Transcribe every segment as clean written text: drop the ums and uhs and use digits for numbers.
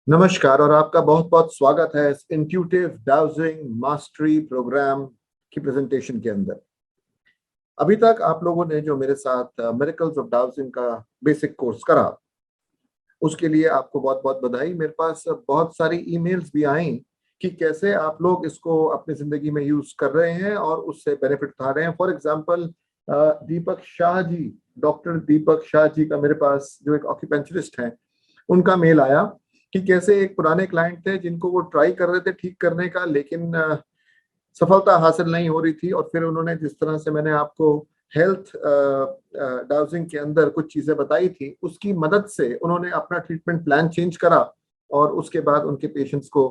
नमस्कार और आपका बहुत बहुत स्वागत है इस इंट्यूटिव डाउजिंग मास्टरी प्रोग्राम की प्रेजेंटेशन के अंदर। अभी तक आप लोगों ने जो मेरे साथ मिरेकल्स ऑफ डाउजिंग का बेसिक कोर्स करा, उसके लिए आपको बहुत बहुत बधाई। मेरे पास बहुत सारी ईमेल्स भी आई कि कैसे आप लोग इसको अपनी जिंदगी में यूज कर रहे हैं और उससे बेनिफिट उठा रहे हैं। For example Deepak Shah ji, doctor Deepak Shah ji का मेरे पास, जो एक ऑक्यूपेंचरिस्ट हैं, उनका मेल आया कि कैसे एक पुराने क्लाइंट थे जिनको वो ट्राई कर रहे थे ठीक करने का, लेकिन सफलता हासिल नहीं हो रही थी। और फिर उन्होंने, जिस तरह से मैंने आपको हेल्थ डाउजिंग के अंदर कुछ चीजें बताई थी, उसकी मदद से उन्होंने अपना ट्रीटमेंट प्लान चेंज करा और उसके बाद उनके पेशेंट्स को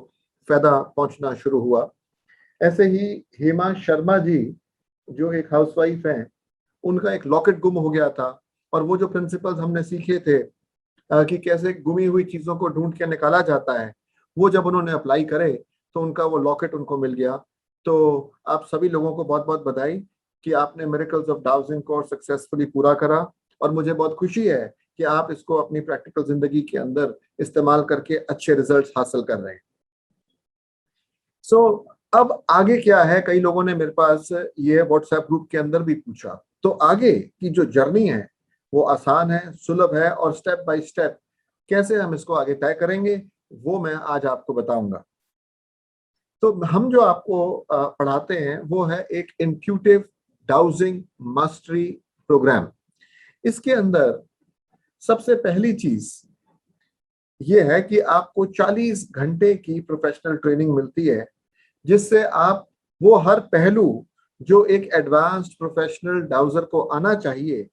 फायदा पहुंचना शुरू हुआ। ऐसे ही हेमा शर्मा जी, जो एक हाउसवाइफ हैं, उनका एक लॉकेट गुम हो गया था और वो जो प्रिंसिपल्स हमने सीखे थे कि कैसे गुमी हुई चीजों को ढूंढ के निकाला जाता है, वो जब उन्होंने अप्लाई करे तो उनका वो लॉकेट उनको मिल गया। तो आप सभी लोगों को बहुत बहुत बधाई कि आपने miracles of dowsing course successfully पूरा करा और मुझे बहुत खुशी है कि आप इसको अपनी प्रैक्टिकल जिंदगी के अंदर इस्तेमाल करके अच्छे रिजल्ट्स हासिल कर रहे हैं। सो अब आगे क्या है, कई लोगों ने मेरे पास ये व्हाट्सएप ग्रुप के अंदर भी पूछा। तो आगे की जो जर्नी है वो आसान है, सुलभ है और स्टेप बाय स्टेप कैसे हम इसको आगे तय करेंगे वो मैं आज आपको बताऊंगा। तो हम जो आपको पढ़ाते हैं वो है एक इंट्यूटिव डाउजिंग मास्टरी प्रोग्राम। इसके अंदर सबसे पहली चीज ये है कि आपको 40 घंटे की प्रोफेशनल ट्रेनिंग मिलती है, जिससे आप वो हर पहलू जो एक एडवांस्ड प्रोफेशनल डाउजर को आना चाहिए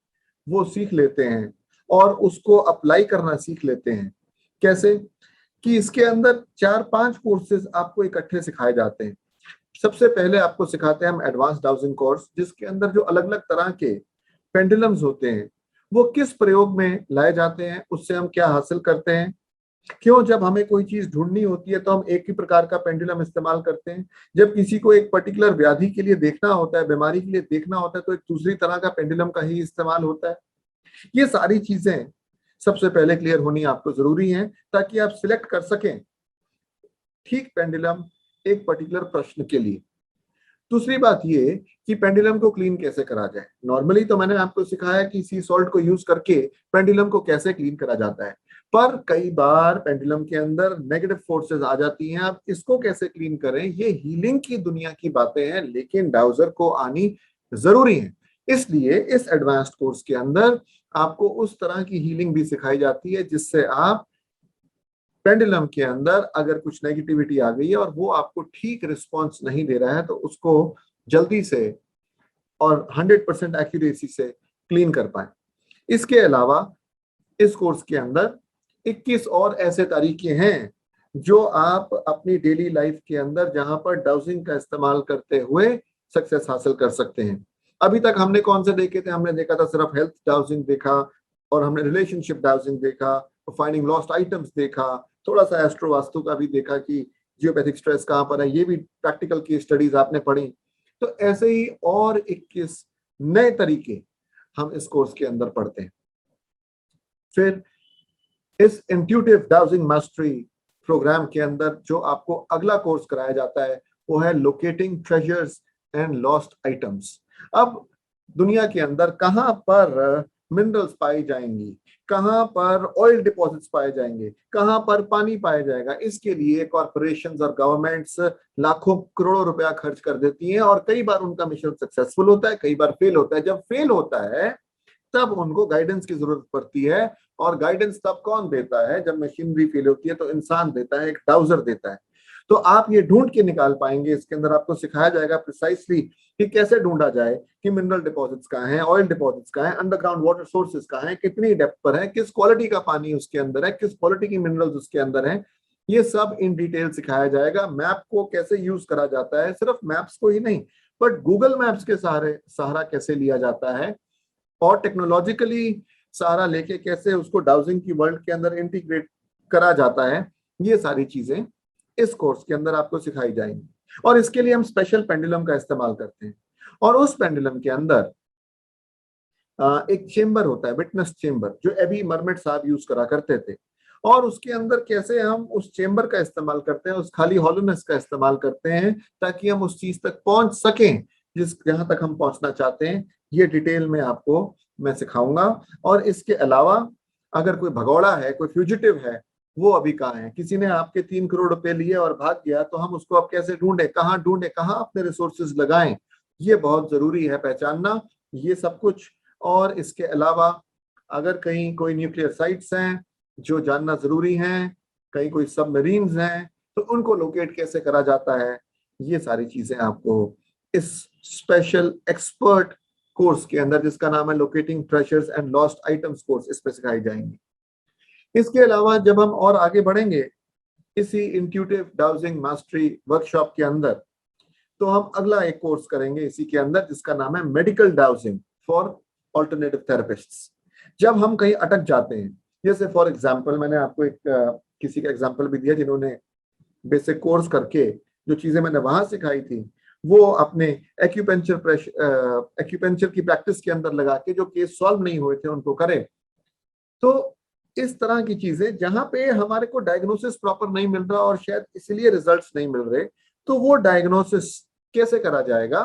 वो सीख लेते हैं और उसको अप्लाई करना सीख लेते हैं। कैसे कि इसके अंदर 4-5 कोर्सेज आपको इकट्ठे सिखाए जाते हैं। सबसे पहले आपको सिखाते हैं हम एडवांस डाउजिंग कोर्स, जिसके अंदर जो अलग अलग तरह के पेंडुलम्स होते हैं वो किस प्रयोग में लाए जाते हैं, उससे हम क्या हासिल करते हैं, क्यों जब हमें कोई चीज ढूंढनी होती है तो हम एक ही प्रकार का पेंडुलम इस्तेमाल करते हैं, जब किसी को एक पर्टिकुलर व्याधि के लिए देखना होता है, बीमारी के लिए देखना होता है, तो एक दूसरी तरह का पेंडुलम का ही इस्तेमाल होता है। ये सारी चीजें सबसे पहले क्लियर होनी आपको जरूरी है ताकि आप सिलेक्ट कर सकें ठीक पेंडुलम एक पर्टिकुलर प्रश्न के लिए। दूसरी बात ये कि पेंडुलम को क्लीन कैसे करा जाए। नॉर्मली तो मैंने आपको सिखाया कि सी सॉल्ट को यूज करके पेंडुलम को कैसे क्लीन करा जाता है, पर कई बार पेंडुलम के अंदर नेगेटिव फोर्सेस आ जाती हैं। अब इसको कैसे क्लीन करें, ये हीलिंग की दुनिया की बातें हैं, लेकिन डाउजर को आनी जरूरी है। इसलिए इस एडवांस्ड कोर्स के अंदर आपको उस तरह की हीलिंग भी सिखाई जाती है जिससे आप पेंडुलम के अंदर अगर कुछ नेगेटिविटी आ गई है और वो आपको ठीक रिस्पॉन्स नहीं दे रहा है, तो उसको जल्दी से और 100% एक्यूरेसी से क्लीन कर पाए। इसके अलावा इस कोर्स के अंदर 21 और ऐसे तरीके हैं जो आप अपनी डेली लाइफ के अंदर, जहां पर डाउजिंग का इस्तेमाल करते हुए सक्सेस हासिल कर सकते हैं। अभी तक हमने कौन से देखे थे? हमने देखा था सिर्फ हेल्थ डाउजिंग देखा, और हमने रिलेशनशिप डाउजिंग देखा, फाइंडिंग लॉस्ट आइटम्स देखा, थोड़ा सा एस्ट्रो वास्तु का भी देखा कि जियोपैथिक स्ट्रेस कहाँ पर है, ये भी प्रैक्टिकल की स्टडीज आपने पढ़ी। तो ऐसे ही और 21 नए तरीके हम इस कोर्स के अंदर पढ़ते हैं। फिर इस इंट्यूटिव डाउजिंग मास्टरी प्रोग्राम के अंदर जो आपको अगला कोर्स कराया जाता है वो है locating treasures and lost items. अब दुनिया के अंदर कहां पर मिनरल्स पाई जाएंगी, कहां पर ऑयल डिपॉजिट्स पाए जाएंगे, कहां पर पानी पाया जाएगा, इसके लिए कॉर्पोरेशंस और गवर्नमेंट्स लाखों करोड़ों रुपया खर्च कर देती हैं और कई बार उनका मिशन सक्सेसफुल होता है, कई बार फेल होता है। जब फेल होता है तब उनको गाइडेंस की जरूरत पड़ती है, और गाइडेंस तब कौन देता है? जब मशीनरी फेल होती है तो इंसान देता है, एक डाउजर देता है। तो आप ये ढूंढ के निकाल पाएंगे, इसके अंदर आपको सिखाया जाएगा प्रिसाइसली कि कैसे ढूंढा जाए कि मिनरल डिपॉजिट्स कहाँ हैं, ऑयल डिपॉजिट्स कहाँ हैं, अंडरग्राउंड वाटर सोर्सेज कहाँ हैं, कितनी डेप्थ पर है, किस क्वालिटी का पानी उसके अंदर है, किस क्वालिटी की मिनरल्स उसके अंदर है। ये सब इन डिटेल सिखाया जाएगा। मैप को कैसे यूज करा जाता है, सिर्फ मैप्स को ही नहीं बट गूगल मैप्स के सहारा कैसे लिया जाता है, और टेक्नोलॉजिकली सहारा लेके कैसे उसको डाउजिंग की वर्ल्ड के अंदर इंटीग्रेट करा जाता है, ये सारी चीजें इस कोर्स के अंदर आपको सिखाई जाएंगी। और इसके लिए हम स्पेशल पेंडुलम का इस्तेमाल करते हैं, और उस पेंडुलम के अंदर एक चेंबर होता है, विटनेस चेंबर, जो एबी मरमेट साहब यूज करा करते थे। और उसके अंदर कैसे हम उस चेंबर का इस्तेमाल करते हैं, उस खाली हॉलोनेस का इस्तेमाल करते हैं ताकि हम उस चीज तक पहुंच सकें जिस जहां तक हम पहुंचना चाहते हैं। ये डिटेल में आपको मैं सिखाऊंगा। और इसके अलावा अगर कोई भगौड़ा है, कोई फ्यूजिटिव है, वो अभी कहाँ है, किसी ने आपके 3 करोड़ रुपए लिए और भाग गया, तो हम उसको अब कैसे ढूंढे, कहाँ अपने रिसोर्सेज लगाएं, ये बहुत जरूरी है पहचानना, ये सब कुछ। और इसके अलावा अगर कहीं कोई न्यूक्लियर साइट्स हैं जो जानना जरूरी हैं, कहीं कोई सबमरीन्स हैं, तो उनको लोकेट कैसे करा जाता है, ये सारी चीजें आपको इस स्पेशल एक्सपर्ट कोर्स के अंदर, जिसका नाम है locating treasures and lost items course, इस पे सिखाई जाएंगी। इसके अलावा जब हम और आगे बढ़ेंगे इसी इंट्यूटिव डाउजिंग मास्टरी वर्कशॉप के अंदर, तो हम अगला एक कोर्स करेंगे इसी के अंदर जिसका नाम है medical dowsing for alternative therapists. जब हम कहीं अटक जाते हैं, जैसे फॉर एग्जांपल मैंने आपको एक किसी का एग्जांपल भी दिया जिन्होंने बेसिक कोर्स करके जो चीजें मैंने वहां सिखाई थी वो अपने एक्यूपेंचर की प्रैक्टिस के अंदर लगा के जो केस सॉल्व नहीं हुए थे उनको करे। तो इस तरह की चीजें जहां पे हमारे को डायग्नोसिस प्रॉपर नहीं मिल रहा और शायद इसलिए रिजल्ट्स नहीं मिल रहे, तो वो डायग्नोसिस कैसे करा जाएगा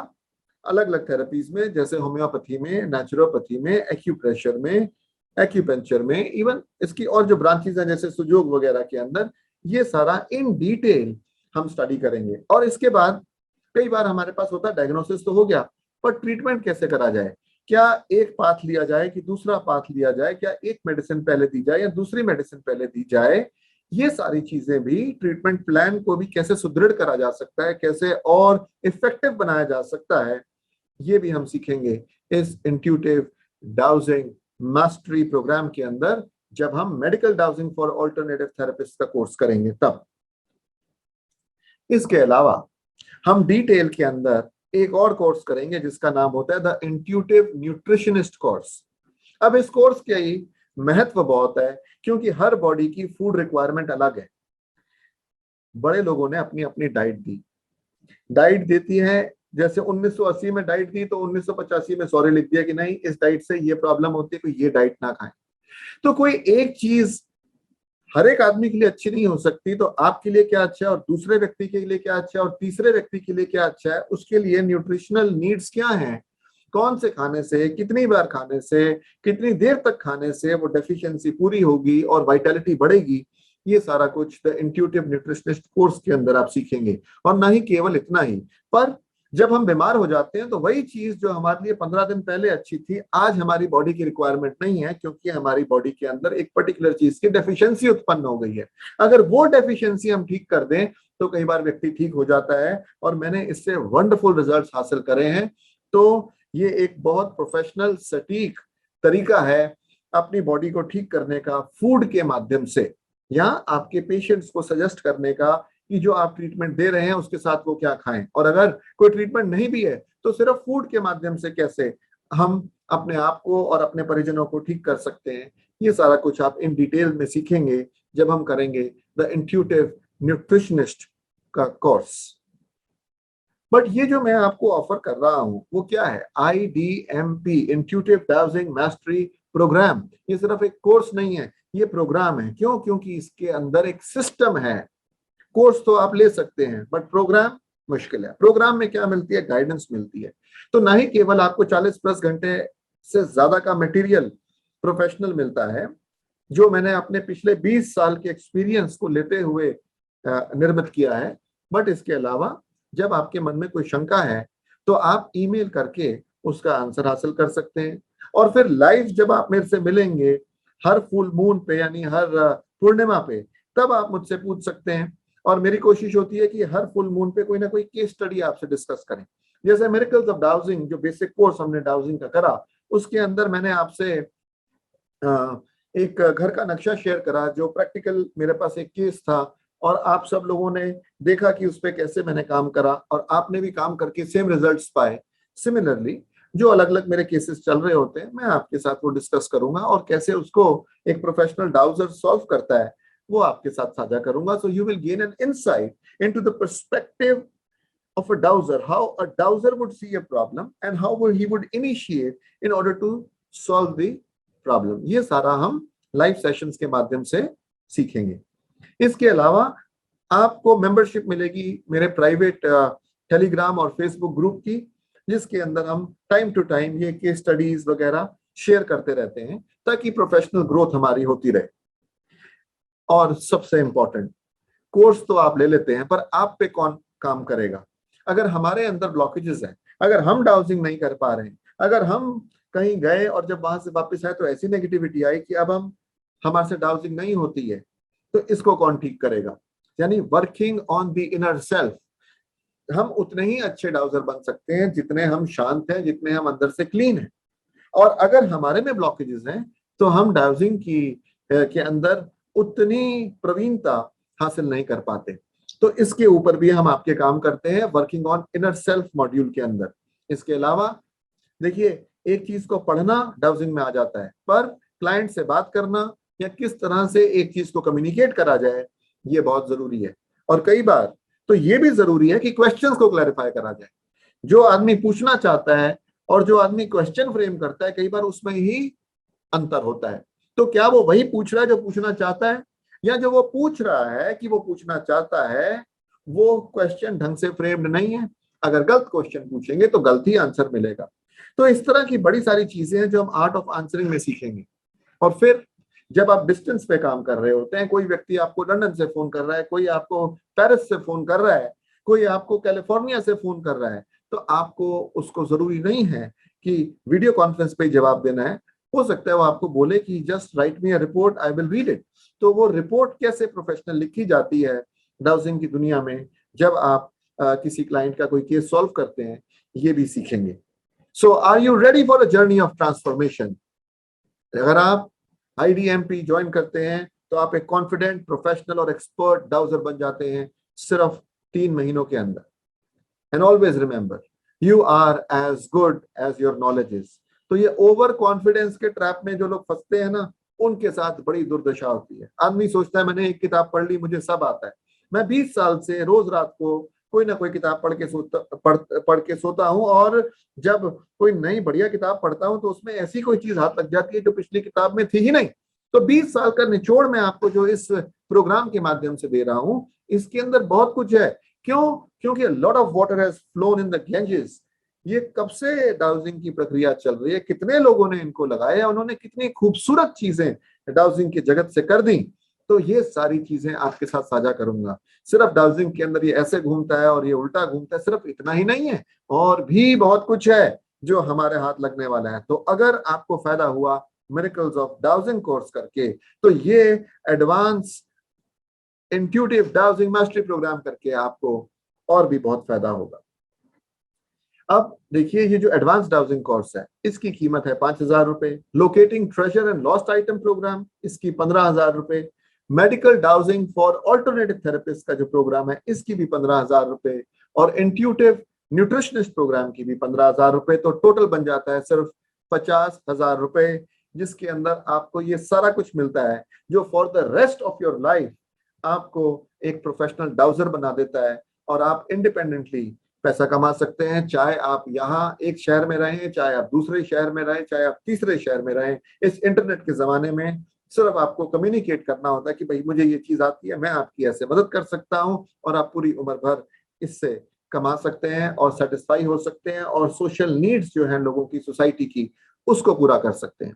अलग अलग थेरेपीज में, जैसे होम्योपैथी में, नेचुरोपैथी में, एक्यूप्रेशर में, एक्यूपेंचर में, इवन इसकी और जो ब्रांचेस हैं जैसे सुजोग वगैरह के अंदर, ये सारा इन डिटेल हम स्टडी करेंगे। और इसके बाद कई बार हमारे पास होता है डायग्नोसिस तो हो गया, पर ट्रीटमेंट कैसे करा जाए, क्या एक पाथ लिया जाए कि दूसरा पाथ लिया जाए, क्या एक मेडिसिन पहले दी जाए या दूसरी मेडिसिन पहले दी जाए, ये सारी चीजें भी, ट्रीटमेंट प्लान को भी कैसे सुदृढ़ करा जा सकता है, कैसे और इफेक्टिव बनाया जा सकता है, ये भी हम सीखेंगे इस इंट्यूटिव डाउजिंग मास्टरी प्रोग्राम के अंदर, जब हम medical dowsing for alternative therapist का कोर्स करेंगे तब। इसके अलावा हम डिटेल के अंदर एक और कोर्स करेंगे जिसका नाम होता है द इंट्यूटिव न्यूट्रिशनिस्ट कोर्स। अब इस कोर्स के ही महत्व बहुत है क्योंकि हर बॉडी की फूड रिक्वायरमेंट अलग है। बड़े लोगों ने अपनी अपनी डाइट देती है, जैसे 1980 में डाइट दी तो 1985 में सॉरी लिख दिया कि नहीं इस डाइट से ये प्रॉब्लम होती है, कोई ये डाइट ना खाएं। तो कोई एक चीज हर एक आदमी के लिए अच्छी नहीं हो सकती, तो आपके लिए क्या अच्छा है और दूसरे व्यक्ति के लिए क्या अच्छा है और तीसरे व्यक्ति के लिए क्या अच्छा है, उसके लिए न्यूट्रिशनल नीड्स क्या हैं, कौन से खाने से, कितनी बार खाने से, कितनी देर तक खाने से वो डेफिशिएंसी पूरी होगी और वाइटैलिटी बढ़ेगी, ये सारा कुछ द इंट्यूटिव न्यूट्रिशनिस्ट कोर्स के अंदर आप सीखेंगे। और ना ही केवल इतना ही, पर जब हम बीमार हो जाते हैं तो वही चीज जो हमारे लिए 15 दिन पहले अच्छी थी, आज हमारी बॉडी की रिक्वायरमेंट नहीं है, क्योंकि हमारी बॉडी के अंदर एक पर्टिकुलर चीज की डेफिशिएंसी उत्पन्न हो गई है। अगर वो डेफिशिएंसी हम ठीक कर दें तो कई बार व्यक्ति ठीक हो जाता है, और मैंने इससे वंडरफुल रिजल्ट्स हासिल करे हैं। तो ये एक बहुत प्रोफेशनल सटीक तरीका है अपनी बॉडी को ठीक करने का, फूड के माध्यम से, या आपके पेशेंट्स को सजेस्ट करने का कि जो आप ट्रीटमेंट दे रहे हैं उसके साथ वो क्या खाएं, और अगर कोई ट्रीटमेंट नहीं भी है तो सिर्फ फूड के माध्यम से कैसे हम अपने आप को और अपने परिजनों को ठीक कर सकते हैं, ये सारा कुछ आप इन डिटेल में सीखेंगे जब हम करेंगे द इंट्यूटिव न्यूट्रिशनिस्ट का कोर्स। बट ये जो मैं आपको ऑफर कर रहा हूं वो क्या है, IDMP intuitive dowsing mastery programme. ये सिर्फ एक कोर्स नहीं है, ये प्रोग्राम है। क्यों? क्योंकि इसके अंदर एक सिस्टम है। कोर्स तो आप ले सकते हैं बट प्रोग्राम मुश्किल है। प्रोग्राम में क्या मिलती है, गाइडेंस मिलती है। तो ना ही केवल आपको 40+ घंटे से ज्यादा का मटेरियल प्रोफेशनल मिलता है जो मैंने अपने पिछले 20 साल के एक्सपीरियंस को लेते हुए निर्मित किया है, बट इसके अलावा जब आपके मन में कोई शंका है तो आप ईमेल करके उसका आंसर हासिल कर सकते हैं, और फिर लाइव जब आप मेरे से मिलेंगे हर फुल मून पे यानी हर पूर्णिमा पे, तब आप मुझसे पूछ सकते हैं। और मेरी कोशिश होती है कि हर फुल मून पे कोई ना कोई केस स्टडी आपसे डिस्कस करें। जैसे मिरेकल्स ऑफ डाउजिंग जो बेसिक कोर्स हमने डाउजिंग का करा, उसके अंदर मैंने आपसे एक घर का नक्शा शेयर करा जो प्रैक्टिकल मेरे पास एक केस था, और आप सब लोगों ने देखा कि उस पर कैसे मैंने काम करा, और आपने भी काम करके सेम रिजल्ट्स पाए। सिमिलरली जो अलग अलग मेरे केसेस चल रहे होते हैं मैं आपके साथ वो डिस्कस करूंगा, और कैसे उसको एक प्रोफेशनल डाउजर सॉल्व करता है वो आपके साथ साझा करूंगा। So you will gain an insight into the perspective of a dowser, how a dowser would see a problem and how he would initiate in order to solve the problem. ये सारा हम लाइव सेशंस के माध्यम से सीखेंगे। इसके अलावा आपको मेंबरशिप मिलेगी मेरे प्राइवेट टेलीग्राम और फेसबुक ग्रुप की, जिसके अंदर हम टाइम टू टाइम ये केस स्टडीज वगैरह शेयर करते रहते हैं ताकि प्रोफेशनल ग्रोथ हमारी होती रहे। और सबसे इंपॉर्टेंट, कोर्स तो आप ले लेते हैं पर आप पे कौन काम करेगा? अगर हमारे अंदर ब्लॉकेजेस हैं, अगर हम डाउजिंग नहीं कर पा रहे हैं, अगर हम कहीं गए और जब वहां से वापस आए तो ऐसी नेगेटिविटी आई कि अब हमारे से डाउजिंग नहीं होती है, तो इसको कौन ठीक करेगा? यानी working on the inner self. हम उतने ही अच्छे डाउजर बन सकते हैं जितने हम शांत हैं, जितने हम अंदर से क्लीन हैं। और अगर हमारे में ब्लॉकेजेस हैं तो हम डाउजिंग के अंदर उतनी प्रवीणता हासिल नहीं कर पाते। तो इसके ऊपर भी हम आपके काम करते हैं working on inner self module के अंदर। इसके अलावा देखिए, एक चीज को पढ़ना डाउजिंग में आ जाता है, पर क्लाइंट से बात करना या किस तरह से एक चीज को कम्युनिकेट करा जाए, ये बहुत जरूरी है। और कई बार तो ये भी जरूरी है कि क्वेश्चंस को क्लैरिफाई करा जाए। जो आदमी पूछना चाहता है और जो आदमी क्वेश्चन फ्रेम करता है, कई बार उसमें ही अंतर होता है। तो क्या वो वही पूछ रहा है जो पूछना चाहता है, या जो वो पूछ रहा है कि वो पूछना चाहता है वो क्वेश्चन ढंग से फ्रेम्ड नहीं है? अगर गलत क्वेश्चन पूछेंगे तो गलत ही आंसर मिलेगा। तो इस तरह की बड़ी सारी चीजें हैं जो हम आर्ट ऑफ आंसरिंग में सीखेंगे। और फिर जब आप डिस्टेंस पे काम कर रहे होते हैं, कोई व्यक्ति आपको लंदन से फोन कर रहा है, कोई आपको पेरिस से फोन कर रहा है, कोई आपको कैलिफोर्निया से फोन कर रहा है, तो आपको उसको जरूरी नहीं है कि वीडियो कॉन्फ्रेंस पे जवाब देना है। हो सकता है वो आपको बोले कि just right me a report, I will read it. तो वो रिपोर्ट कैसे प्रोफेशनल लिखी जाती है डाउजिंग की दुनिया में, जब आप किसी क्लाइंट का कोई केस सॉल्व करते हैं, ये भी सीखेंगे। So are you ready for a journey of transformation? अगर आप IDMP ज्वाइन करते हैं तो आप एक कॉन्फिडेंट, प्रोफेशनल और एक्सपर्ट डाउजर बन जाते हैं सिर्फ 3 महीनों के अंदर। And always remember, you are as good as your knowledge is. तो ये ओवर कॉन्फिडेंस के ट्रैप में जो लोग फंसते हैं ना, उनके साथ बड़ी दुर्दशा होती है। आदमी सोचता है मैंने एक किताब पढ़ ली, मुझे सब आता है। मैं 20 साल से रोज रात को कोई ना कोई किताब पढ़ के सोता हूँ, और जब कोई नई बढ़िया किताब पढ़ता हूँ तो उसमें ऐसी कोई चीज हाथ लग जाती है जो पिछली किताब में थी ही नहीं। तो 20 साल का निचोड़ मैं आपको जो इस प्रोग्राम के माध्यम से दे रहा हूँ, इसके अंदर बहुत कुछ है। क्यों? क्योंकि lot of water has flown in the Ganges. ये कब से डाउजिंग की प्रक्रिया चल रही है, कितने लोगों ने इनको लगाया, उन्होंने कितनी खूबसूरत चीजें डाउजिंग की जगत से कर दी। तो ये सारी चीजें आपके साथ साझा करूंगा। सिर्फ डाउजिंग के अंदर ये ऐसे घूमता है और ये उल्टा घूमता है, सिर्फ इतना ही नहीं है, और भी बहुत कुछ है जो हमारे हाथ लगने वाला है। तो अगर आपको फायदा हुआ मिरेकल्स ऑफ डाउजिंग कोर्स करके, तो ये advance intuitive dowsing mastery programme करके आपको और भी बहुत फायदा होगा। अब देखिए, ये जो एडवांस डाउजिंग कोर्स है, इसकी कीमत है 5,000 रुपए। Locating treasure and lost item programme, इसकी 15,000 रुपए। Medical dowsing for alternative therapist का जो प्रोग्राम है, इसकी भी 15,000 रुपए। और इंट्यूटिव न्यूट्रिशनिस्ट प्रोग्राम की भी 15,000 रुपए। तो टोटल बन जाता है सिर्फ 50,000 रुपए, जिसके अंदर आपको ये सारा कुछ मिलता है जो for the rest of your life आपको एक प्रोफेशनल डाउजर बना देता है। और आप इंडिपेंडेंटली पैसा कमा सकते हैं, चाहे आप यहाँ एक शहर में रहें, चाहे आप दूसरे शहर में रहें, चाहे आप तीसरे शहर में रहें। इस इंटरनेट के जमाने में सिर्फ आपको कम्युनिकेट करना होता है कि भाई मुझे ये चीज आती है, मैं आपकी ऐसे मदद कर सकता हूँ, और आप पूरी उम्र भर इससे कमा सकते हैं और सेटिस्फाई हो सकते हैं, और सोशल नीड्स जो है लोगों की, सोसाइटी की, उसको पूरा कर सकते हैं।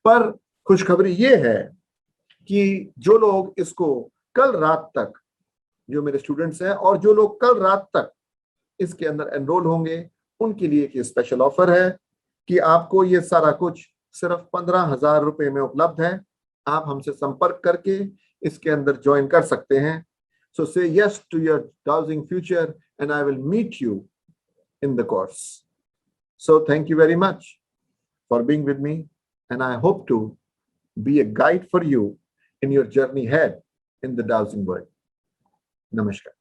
पर खुशखबरी ये है कि जो लोग इसको कल रात तक, जो मेरे स्टूडेंट्स हैं और जो लोग कल रात तक इसके अंदर एनरोल होंगे, उनके लिए एक स्पेशल ऑफर है कि आपको ये सारा कुछ सिर्फ 15,000 रुपए में उपलब्ध है। आप हमसे संपर्क करके इसके अंदर ज्वाइन कर सकते हैं। So say yes to your dowsing future and I will meet you in the course. So thank you very much for being with me, and I hope to be a guide for you in your journey ahead in the dowsing world. Namaskar.